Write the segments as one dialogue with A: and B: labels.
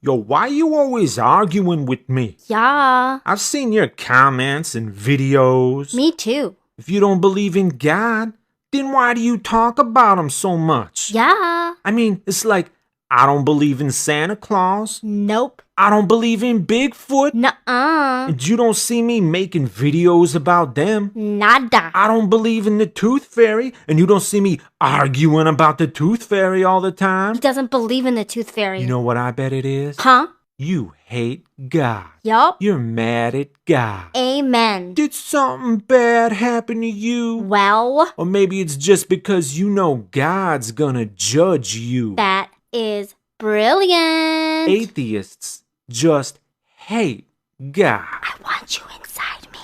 A: Yo, why you always arguing with me?
B: Yeah.
A: I've seen your comments and videos.
B: Me too.
A: If you don't believe in God, then why do you talk about him so much?
B: Yeah.
A: I mean, it's like, I don't believe in Santa Claus.
B: Nope.
A: I don't believe in Bigfoot.
B: Nuh-uh.
A: And you don't see me making videos about them.
B: Nada.
A: I don't believe in the Tooth Fairy, and you don't see me arguing about the Tooth Fairy all the time.
B: He doesn't believe in the Tooth Fairy.
A: You know what I bet it is?
B: Huh?
A: You hate God.
B: Yup.
A: You're mad at God.
B: Amen.
A: Did something bad happen to you?
B: Well,
A: Or maybe it's just because you know God's gonna judge you.
B: that is brilliant.
A: Atheists just hate God.
B: I want you inside me.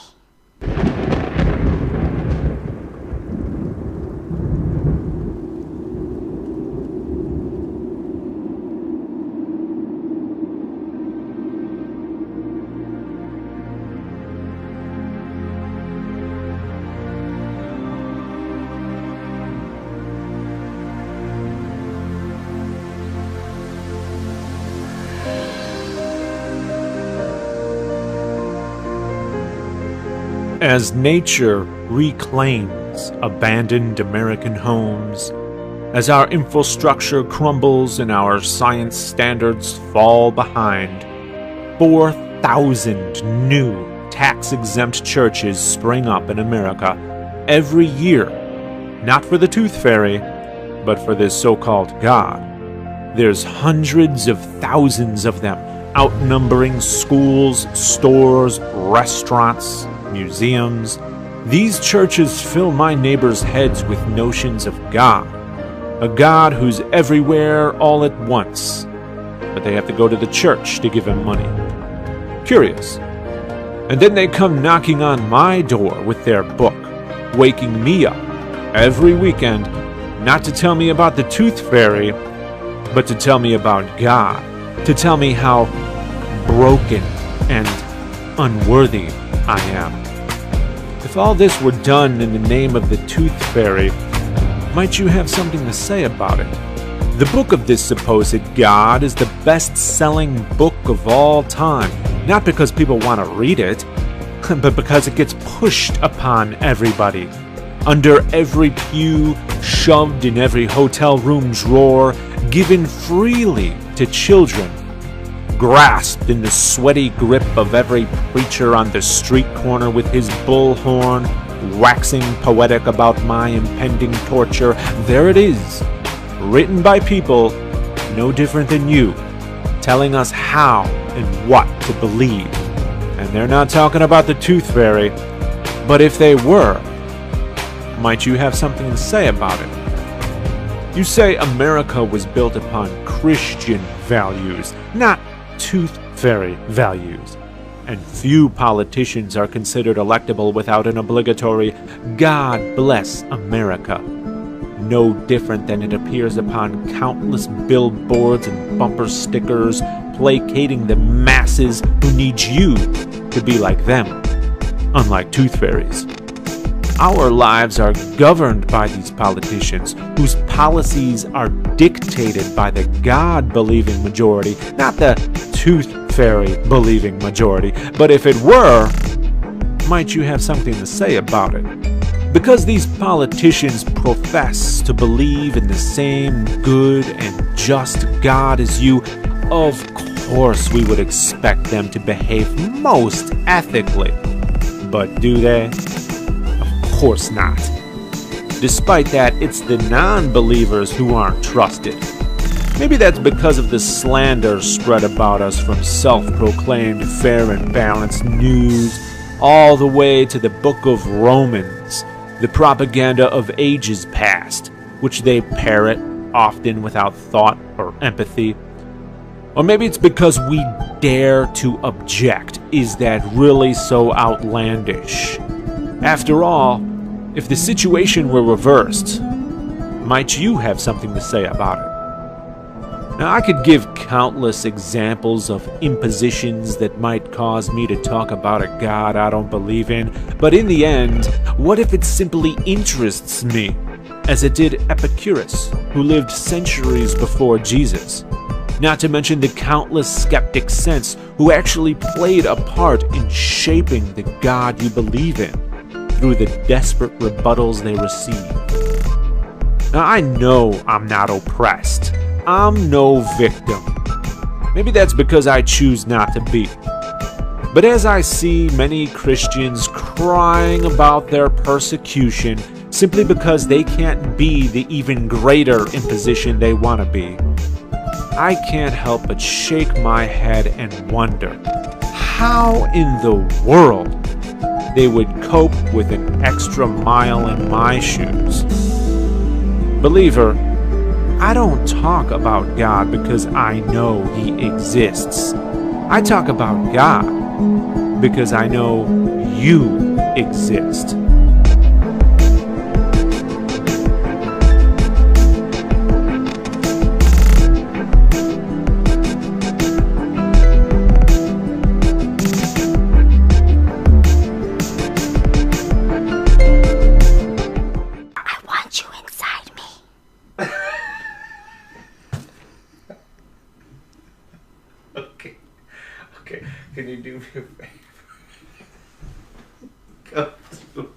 A: As nature reclaims abandoned American homes, as our infrastructure crumbles and our science standards fall behind, 4,000 new tax-exempt churches spring up in America every year, not for the Tooth Fairy, but for this so-called God. There's hundreds of thousands of them, outnumbering schools, stores, restaurants, museums. These churches fill my neighbors' heads with notions of God, a God who's everywhere all at once, but they have to go to the church to give him money. Curious. And then they come knocking on my door with their book, waking me up every weekend, not to tell me about the Tooth Fairy, but to tell me about God, to tell me how broken and unworthy I am. If all this were done in the name of the Tooth Fairy, might you have something to say about it? The book of this supposed God is the best-selling book of all time, not because people want to read it, but because it gets pushed upon everybody. Under every pew, shoved in every hotel room drawer, given freely to children, grasped in the sweaty grip of every preacher on the street corner with his bullhorn, waxing poetic about my impending torture. There it is, written by people no different than you, telling us how and what to believe. And they're not talking about the Tooth Fairy, but if they were, might you have something to say about it? You say America was built upon Christian values, not Tooth Fairy values, and few politicians are considered electable without an obligatory "God bless America," no different than it appears upon countless billboards and bumper stickers placating the masses who need you to be like them, unlike Tooth Fairies. Our lives are governed by these politicians, whose policies are dictated by the God-believing majority, not the Tooth Fairy-believing majority. But if it were, might you have something to say about it? Because these politicians profess to believe in the same good and just God as you, of course we would expect them to behave most ethically. But do they? Of course not. Despite that, it's the non-believers who aren't trusted. Maybe that's because of the slander spread about us from self-proclaimed fair and balanced news all the way to the book of Romans, the propaganda of ages past, which they parrot often without thought or empathy. Or maybe it's because we dare to object. Is that really so outlandish? After all, if the situation were reversed, might you have something to say about it? Now, I could give countless examples of impositions that might cause me to talk about a God I don't believe in, but in the end, what if it simply interests me, as it did Epicurus, who lived centuries before Jesus? Not to mention the countless skeptics since who actually played a part in shaping the God you believe in through the desperate rebuttals they received. Now, I know I'm not oppressed. I'm no victim. Maybe that's because I choose not to be. But as I see many Christians crying about their persecution simply because they can't be the even greater imposition they want to be, I can't help but shake my head and wonder how in the world they would cope with an extra mile in my shoes. Believer, I don't talk about God because I know He exists. I talk about God because I know you exist.
B: I want you inside me.
C: Okay, can you do me a favor? Go through